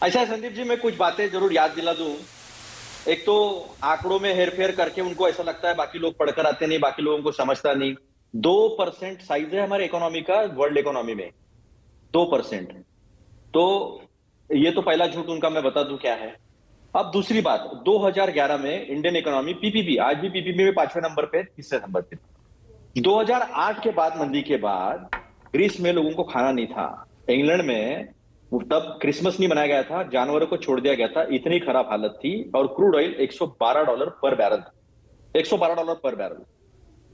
अच्छा संदीप जी, मैं कुछ बातें जरूर याद दिला दूं। एक तो आंकड़ों में हेरफेर करके उनको ऐसा लगता है बाकी लोग पढ़कर आते नहीं, बाकी लोगों को समझता नहीं। 2% साइज है हमारे इकोनॉमी का वर्ल्ड इकोनॉमी में। 2%। तो ये तो पहला झूठ उनका मैं बता दूं क्या है। अब दूसरी बात, 2011 में इंडियन इकोनॉमी पीपीपी, आज भी पीपीपी में 5वें नंबर पे, तीसरे नंबर पे। 2008 के बाद, मंदी के बाद, ग्रीस में लोगों को खाना नहीं था। इंग्लैंड में तब क्रिसमस नहीं मनाया गया था, जानवरों को छोड़ दिया गया था, इतनी खराब हालत थी। और क्रूड ऑयल $112 पर बैरल था। $112 पर बैरल।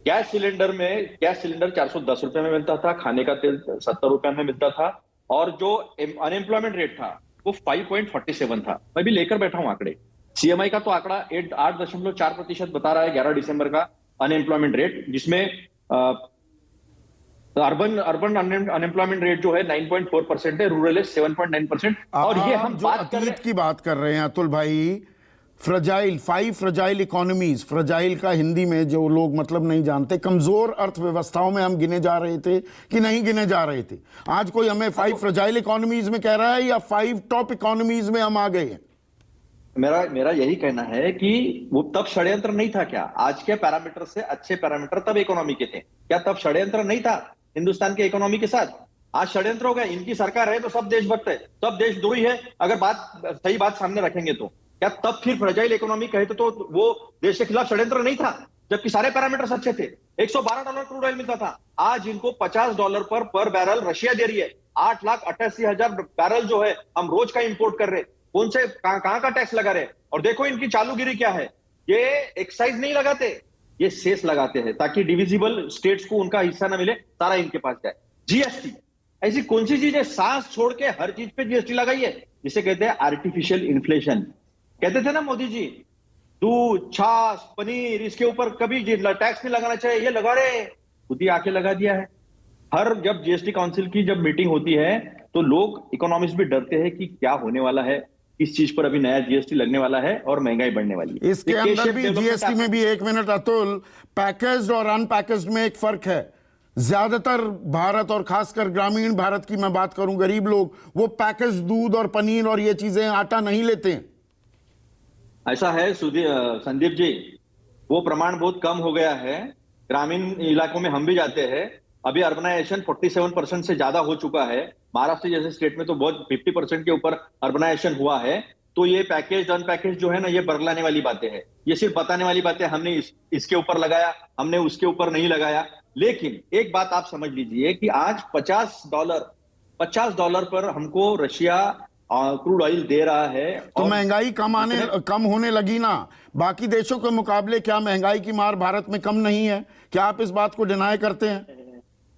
गैस सिलेंडर ₹410 में मिलता था, खाने का तेल ₹70 में मिलता था। और जो अनएम्प्लॉयमेंट रेट था वो 5.47 था। मैं भी लेकर बैठा हूं आंकड़े। सीएमआई का तो आंकड़ा 8.4% बता रहा है 11 दिसंबर का अनएम्प्लॉयमेंट रेट, जिसमें अर्बन अर्बन अनएम्प्लॉयमेंट रेट जो है 9.4% है, रूरल है 7.9%। और ये आप हम जो बात कर रहे अतीत की बात कर रहे हैं अतुल भाई, फ्रजाइल इकोनॉमीज, फ्रजाइल का हिंदी में जो लोग मतलब नहीं जानते, कमजोर अर्थव्यवस्थाओं में हम गिने जा रहे थे कि नहीं गिने जा रहे थे? आज कोई हमें 5 फ्रजाइल इकोनॉमीज में कह रहा है या 5 टॉप इकोनॉमीज में हम आ गए हैं? मेरा मेरा यही कहना है कि वो तब षड्यंत्र नहीं था क्या? आज के पैरामीटर से अच्छे पैरामीटर तब इकोनॉमी के थे क्या? तब षड्यंत्र नहीं था हिंदुस्तान के इकोनॉमी के साथ? आज षड्यंत्र हो गया। इनकी सरकार है तो सब देशभक्त है, सब देशद्रोही है। अगर सही बात सामने रखेंगे तो क्या तब फिर फ्रेजाइल इकोनॉमी कहे तो वो देश के खिलाफ षड्यंत्र नहीं था, जबकि सारे पैरामीटर अच्छे थे। $112 क्रूड ऑयल मिलता था, आज इनको $50 पर बैरल रशिया दे रही है। 8,88,000 बैरल जो है हम रोज का इंपोर्ट कर रहे हैं। कौन से कहां का टैक्स लगा रहे? और देखो इनकी चालूगिरी क्या है, ये एक्साइज नहीं लगाते, ये सेस लगाते हैं ताकि डिविजिबल स्टेट्स को उनका हिस्सा ना मिले, सारा इनके पास जाए। जीएसटी ऐसी कौन सी चीज है, सांस छोड़ के हर चीज पे जीएसटी लगाई है, जिसे कहते हैं आर्टिफिशियल इन्फ्लेशन। कहते थे ना मोदी जी, दूध, छाछ, पनीर, इसके ऊपर कभी टैक्स नहीं लगाना चाहिए, ये लगा रहे, खुद ही आके लगा दिया है। हर जब जीएसटी काउंसिल की जब मीटिंग होती है तो लोग, इकोनॉमिस्ट भी डरते हैं कि क्या होने वाला है, इस चीज पर अभी नया जीएसटी लगने वाला है और महंगाई बढ़ने वाली है। इसके अंदर भी जीएसटी में भी, एक मिनट अतुल, पैकेज्ड और अनपैकेज्ड में एक फर्क है। ज्यादातर भारत और खासकर ग्रामीण भारत की मैं बात करूं, गरीब लोग वो पैकेज दूध और पनीर और ये चीजें, आटा नहीं लेते हैं। ऐसा है संदीप जी, वो प्रमाण बहुत कम हो गया है। ग्रामीण इलाकों में हम भी जाते हैं, अभी अर्बनाइजेशन 47% से ज्यादा हो चुका है। महाराष्ट्र जैसे स्टेट में तो बहुत 50% के ऊपर अर्बनाइजेशन हुआ है। तो ये पैकेज अनपैकेज जो है ना, ये बरगलाने वाली बातें हैं, ये सिर्फ बताने वाली बातें। हमने इसके ऊपर लगाया, हमने उसके ऊपर नहीं लगाया। लेकिन एक बात आप समझ लीजिए कि आज $50 पर हमको रशिया क्रूड ऑयल दे रहा है। तो महंगाई कम होने लगी ना? बाकी देशों के मुकाबले क्या महंगाई की मार भारत में कम नहीं है? क्या आप इस बात को डिनाई करते हैं?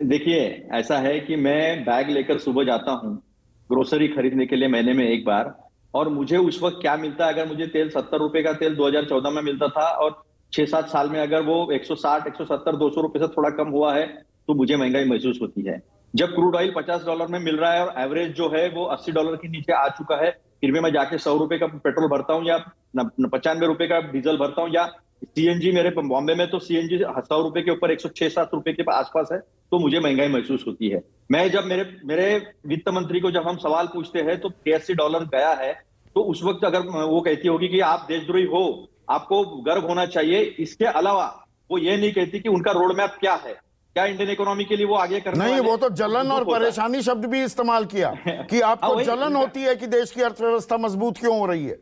देखिए, ऐसा है कि मैं बैग लेकर सुबह जाता हूँ ग्रोसरी खरीदने के लिए महीने में एक बार, और मुझे उस वक्त क्या मिलता है, अगर मुझे तेल ₹70 का तेल 2014 में मिलता था और 6-7 साल में अगर वो 160, 170, ₹200 से थोड़ा कम हुआ है, तो मुझे महंगाई महसूस होती है। जब क्रूड ऑयल $50 में मिल रहा है और एवरेज जो है वो $80 के नीचे आ चुका है, फिर भी मैं जाके ₹100 का पेट्रोल भरता हूँ या ₹95 का डीजल भरता हूँ, या सीएनजी, मेरे बॉम्बे में तो सीएनजी ₹100 के ऊपर ₹106-107 के आसपास है, तो मुझे महंगाई महसूस होती है। मैं जब मेरे वित्त मंत्री को जब हम सवाल पूछते हैं तो $83 गया है, तो उस वक्त अगर वो कहती होगी कि आप देशद्रोही हो, आपको गर्व होना चाहिए, इसके अलावा वो ये नहीं कहती कि उनका रोड मैप क्या है, क्या इंडियन इकोनॉमी के लिए वो आगे करने नहीं, वाले। वो तो जलन और परेशानी शब्द भी इस्तेमाल किया कि आपको जलन होती है कि देश की अर्थव्यवस्था मजबूत क्यों हो रही है।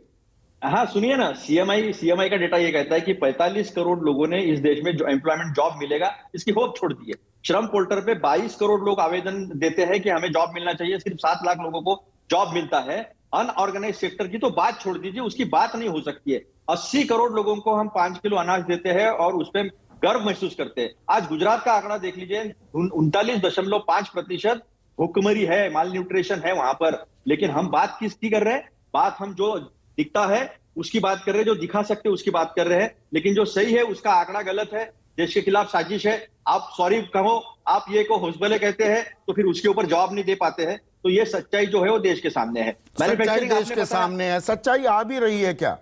हाँ सुनिए ना, सीएमआई का डेटा ये कहता है कि 45 करोड़ लोगों ने इस देश में जो एम्प्लॉयमेंट जॉब मिलेगा इसकी होप छोड़ दी है। श्रम पोर्टल पे 22 करोड़ लोग आवेदन देते हैं कि हमें जॉब मिलना चाहिए, सिर्फ 7 लाख लोगों को जॉब मिलता है। अनऑर्गेनाइज सेक्टर की तो बात छोड़ दीजिए, उसकी बात नहीं हो सकती है। 80 करोड़ लोगों को हम 5 किलो अनाज देते हैं और उस पर गर्व महसूस करते हैं। आज गुजरात का आंकड़ा देख लीजिए, 39.5% भुखमरी है, माल न्यूट्रिशन है वहां पर। लेकिन हम बात किसकी कर रहे हैं? बात हम जो दिखता है उसकी बात कर रहे हैं, जो दिखा सकते हैं उसकी बात कर रहे हैं। लेकिन जो सही है उसका आंकड़ा गलत है, देश के खिलाफ साजिश है। आप सॉरी कहो, आप ये को होसबले कहते हैं, तो फिर उसके ऊपर जवाब नहीं दे पाते हैं। तो ये सच्चाई जो है वो देश के सामने है। सच्चाई देश के सामने है। सच्चाई आ भी रही है क्या?